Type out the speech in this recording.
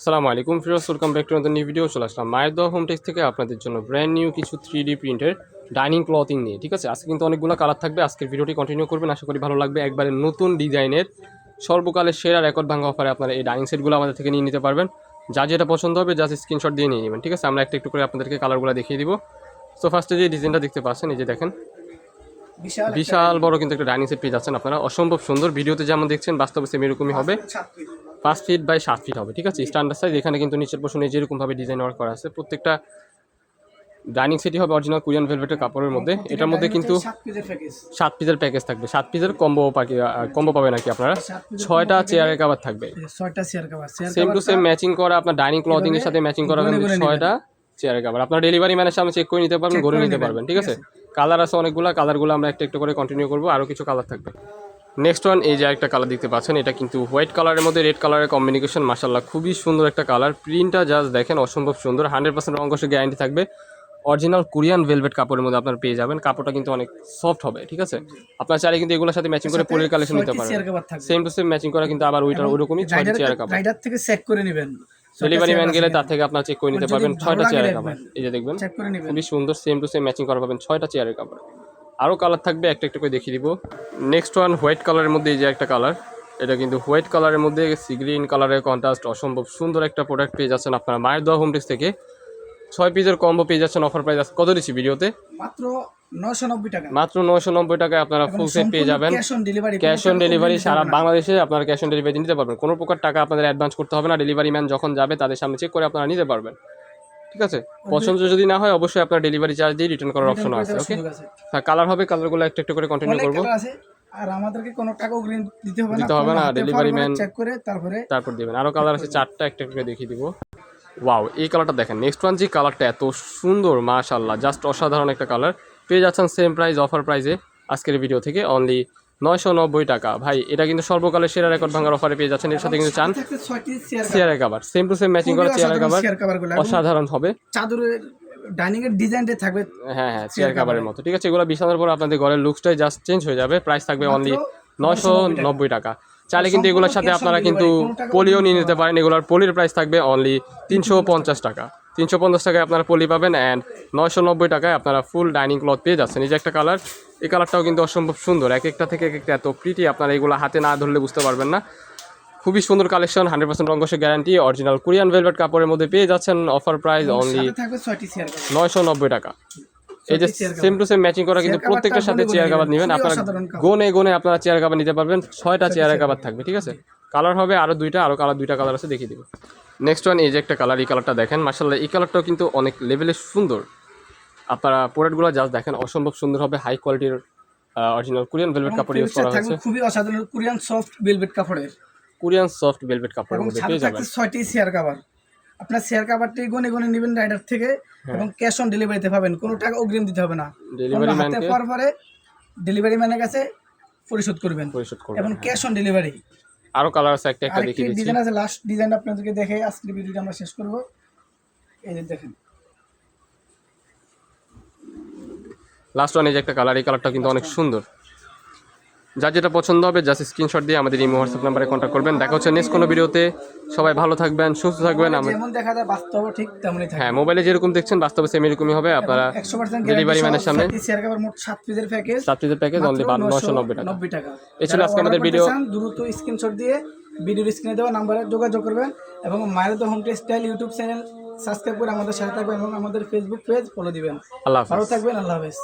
আসসালামু আলাইকুম Firoz, welcome back to নতুন নিউ ভিডিও। চলে আসলাম মায়ের দোয়া হোম টেক্স থেকে আপনাদের জন্য ব্র্যান্ড নিউ কিছু 3D প্রিন্টের ডাইনিং ক্লথিং নিয়ে। ঠিক আছে, আজকে কিন্তু অনেকগুলো কালার থাকবে। আজকের ভিডিওটি কন্টিনিউ করবেন, আশা করি ভালো লাগবে। একবারে নতুন ডিজাইনের সর্বকালের সেরা রেকর্ড ভাঙা অফারে আপনারা এই ডাইনিং সেটগুলো আমাদের থেকে নিয়ে নিতে পারবেন। যা যেটা পছন্দ হবে জাস্ট স্ক্রিনশট দিয়ে নিয়ে নেবেন। ঠিক আছে, আমরা একটু করে আপনাদেরকে কালারগুলো দেখিয়ে দিব। সো ফার্স্টে যে ডিজাইনটা দেখতে পাচ্ছেন, এই যে দেখেন বিশাল বড় কিন্তু একটা ডাইনিং সেট পেয়ে যাচ্ছেন আপনারা। অসম্ভব সুন্দর, ভিডিওতে যেমন দেখছেন বাস্তবে সেম এরকমই হবে। 5 ফিট বাই 7 ফিট হবে। ঠিক আছে, স্ট্যান্ডার্ড সাইজ। এখানে কিন্তু নিচের পোর্শনে যেরকমভাবে ডিজাইন ওয়ার্ক করা আছে, প্রত্যেকটা ডাইনিং সেটই হবে অরিজিনাল কোরিয়ান ভেলভেটের কাপড়ের মধ্যে। এটার মধ্যে কিন্তু 7 পিসের প্যাকেজ থাকবে। 7 পিসের কম্বো পাবেন নাকি আপনারা। 6টা চেয়ারের কভার থাকবে, 6টা chair cover same to same matching করা। আপনার ডাইনিং ক্লথিং এর সাথে ম্যাচিং করা কিন্তু 6টা চেয়ারের কভার আপনার ডেলিভারি ম্যানের সামনে চেক করে নিতে পারবেন, ঘুরে নিতে পারবেন। ঠিক আছে, কালার আছে অনেকগুলো। কালারগুলো আমরা একটু করে কন্টিনিউ করবো, আরও কিছু কালার থাকবে। নেক্সট ওয়ান, এই যে একটা কালার দেখতে পাচ্ছেন, এটা কিন্তু হোয়াইট কালারের মধ্যে রেড কালারের কম্বিনেশন। মাশাআল্লাহ, খুবই সুন্দর একটা কালার। প্রিন্টটা জাস্ট দেখেন, অসম্ভব সুন্দর। 100% রং কষে গ্যারান্টি থাকবে। অরিজিনাল কোরিয়ান ভেলভেট কাপড়ের মধ্যে আপনার পেয়ে যাবেন। কাপড়টা কিন্তু অনেক সফট হবে। ঠিক আছে, আপনার চাইলে কিন্তু এগুলোর সাথে ম্যাচিং করে পরের কালেকশন নিতে পারেন। সেম টু সেম ম্যাচিং করা কিন্তু আবার ওইরকমই 6টা চেয়ার কাপড়। রাইডার থেকে চেক করে নেবেন, ডেলিভারি ম্যান গেলে তার থেকে আপনার চেক করে নিতে পারবেন। 6টা চেয়ারের কাপড়, এই যে দেখবেন খুবই সুন্দর। সেম টু সেম ম্যাচিং করা পাবেন 6টা চেয়ারের কাপড়। আরও কালার থাকবে, একটা করে দেখিয়ে দিব। নেক্সট ওয়ান, হোয়াইট কালারের মধ্যে এই যে একটা কালার। এটা কিন্তু হোয়াইট কালারের মধ্যে সি গ্রিন কালারের কন্ট্রাস্ট। অসম্ভব সুন্দর একটা প্রোডাক্ট পেয়ে যাচ্ছেন আপনারা মায়ের দোয়া হোম টেক্স থেকে। 6 পিসের কম্বো পেয়ে যাচ্ছেন। অফার প্রাইস কত দিচ্ছি ভিডিওতে? মাত্র 990 টাকা। মাত্র 990 টাকায় আপনারা ফুল সেট পেয়ে যাবেন। ক্যাশ অন ডেলিভারি সারা বাংলাদেশে আপনারা ক্যাশ অন ডেলিভারি নিতে পারবেন। কোনো প্রকার টাকা আপনাদের অ্যাডভান্স করতে হবে না। ডেলিভারি ম্যান যখন যাবে তাদের সামনে চেক করে আপনারা নিতে পারবেন। ঠিক আছে, পছন্দ যদি না হয় অবশ্যই আপনার ডেলিভারি চার্জ দিয়ে রিটার্ন করার অপশন আছে। ওকে, হ্যাঁ, কালার হবে। কালারগুলো একটু করে কন্টিনিউ করবো। আর আমাদেরকে কোনো টাকা অগ্রিম দিতে হবে না। ডেলিভারি ম্যান চেক করে তারপর দিবেন। আরও কালার আছে 4টা, একটা করে দেখিয়ে দিব। ওয়াও, এই কালারটা দেখেন। নেক্সট ওয়ান, যে কালারটা এত সুন্দর, মাশাআল্লাহ, জাস্ট অসাধারণ একটা কালার। পেয়ে যাচ্ছেন সেম প্রাইস অফার প্রাইসে আজকের ভিডিও থেকে অনলি 990 টাকা। ভাই, এটা কিন্তু সর্বকালের সেরা রেকর্ড ভাঙার অফারে পেয়ে যাচ্ছেন। এর সাথে কিন্তু চান চেয়ারের cover, same to same matching করা চেয়ারের কভার, অসাধারণ হবে। চাদরের ডাইনিং এর ডিজাইনটা থাকবে, হ্যাঁ, চেয়ার কভারের মতো। ঠিক আছে, এগুলো বিছানার পর আপনাদের ঘরের লুকসটাই জাস্ট চেঞ্জ হয়ে যাবে। প্রাইস থাকবে অনলি 990 টাকা। চাইলে কিন্তু এগুলোর সাথে আপনারা কিন্তু পলিও নিয়ে নিতে পারেন। এগুলোর পলির প্রাইস থাকবে অনলি 350 টাকা। 350 টাকায় আপনারা পলি পাবেন অ্যান্ড 990 টাকায় আপনারা ফুল ডাইনিং ক্লথ পেয়ে যাচ্ছেন। এই যে একটা কালার, এই কালারটাও কিন্তু অসম্ভব সুন্দর। এক একটা থেকে এক একটা এত প্রিটি, আপনারা এগুলো হাতে না ধরলে বুঝতে পারবেন না। খুবই সুন্দর কালেকশন, 100% রং কষে গ্যারান্টি। অরিজিনাল কোরিয়ান ভেলভেট কাপড়ের মধ্যে পেয়ে যাচ্ছেন। অফার প্রাইস অনলি 990 টাকা। এই যে সেম টু সেম ম্যাচিং করা কিন্তু প্রত্যেকটার সাথে চেয়ার কভার নেবেন আপনারা। গনে আপনারা চেয়ার কভার নিতে পারবেন। 6টা চেয়ারের কভার থাকবে। ঠিক আছে, কালার হবে আরও 2টা, আরও কালার 2টা কালার আছে, দেখিয়ে দিব। নেক্সট ওয়ান, এই যে একটা কালার। এই কালারটা দেখেন, মাশাআল্লাহ, এই কালারটাও কিন্তু অনেক লেভেলের সুন্দর। আপনারা প্রোডাক্টগুলো জাস্ট দেখেন, অসম্ভব সুন্দর হবে। হাই কোয়ালিটির অরিজিনাল কোরিয়ান ভেলভেট কাপড় ইউজ করা হয়েছে। খুবই অসাধারণ কোরিয়ান সফট ভেলভেট কাপড়ের মধ্যে পেয়ে যাবেন। 6টি চেয়ার কভার, আপনার চেয়ার কভারটি গনে নেবেন রাইডার থেকে এবং ক্যাশ অন ডেলিভারিতে পাবেন। কোনো টাকা অগ্রিম দিতে হবে না। ডেলিভারি ম্যানকে পরে ডেলিভারি ম্যানের কাছে পরিশোধ করবেন এবং ক্যাশ অন ডেলিভারি। আরো কালার আছে, একটা দেখিয়ে দিচ্ছি। ডিজাইন আছে, লাস্ট ডিজাইন আপনাদেরকে দেখে আজকের ভিডিওটা আমরা শেষ করব। এই যে দেখেন লাস্ট ওয়ান, এই যে একটা কালার। এই কালারটা কিন্তু অনেক সুন্দর। যার যেটা পছন্দ হবে জাস্ট স্ক্রিনশট দিয়ে আমাদের ইমো হোয়াটসঅ্যাপ নাম্বারে কন্ট্যাক্ট করবেন। দেখা হচ্ছে নেক্সট কোনো ভিডিওতে। সবাই ভালো থাকবেন, সুস্থ থাকবেন। যেমন দেখা যায় বাস্তবে ঠিক তেমনই থাকে। হ্যাঁ, মোবাইলে যেরকম দেখছেন বাস্তবে সেম এরকমই হবে। আপনারা 100% ডেলিভারি ম্যানের সামনে চেয়ার কভার মোট 7 পিসের প্যাকেজ অনলি 990 টাকা। এই ছিল আজকে আমাদের ভিডিও। দ্রুত স্ক্রিনশট দিয়ে ভিডিওর স্ক্রিনে দেওয়া নম্বরে যোগাযোগ করবেন এবং মায়ের দোয়া Home Tex Style YouTube channel subscribe করে আমাদের সাথে থাকবেন এবং আমাদের ফেসবুক পেজ ফলো দিবেন। আল্লাহ হাফেজ। ভালো থাকবেন, আল্লাহ হাফেজ।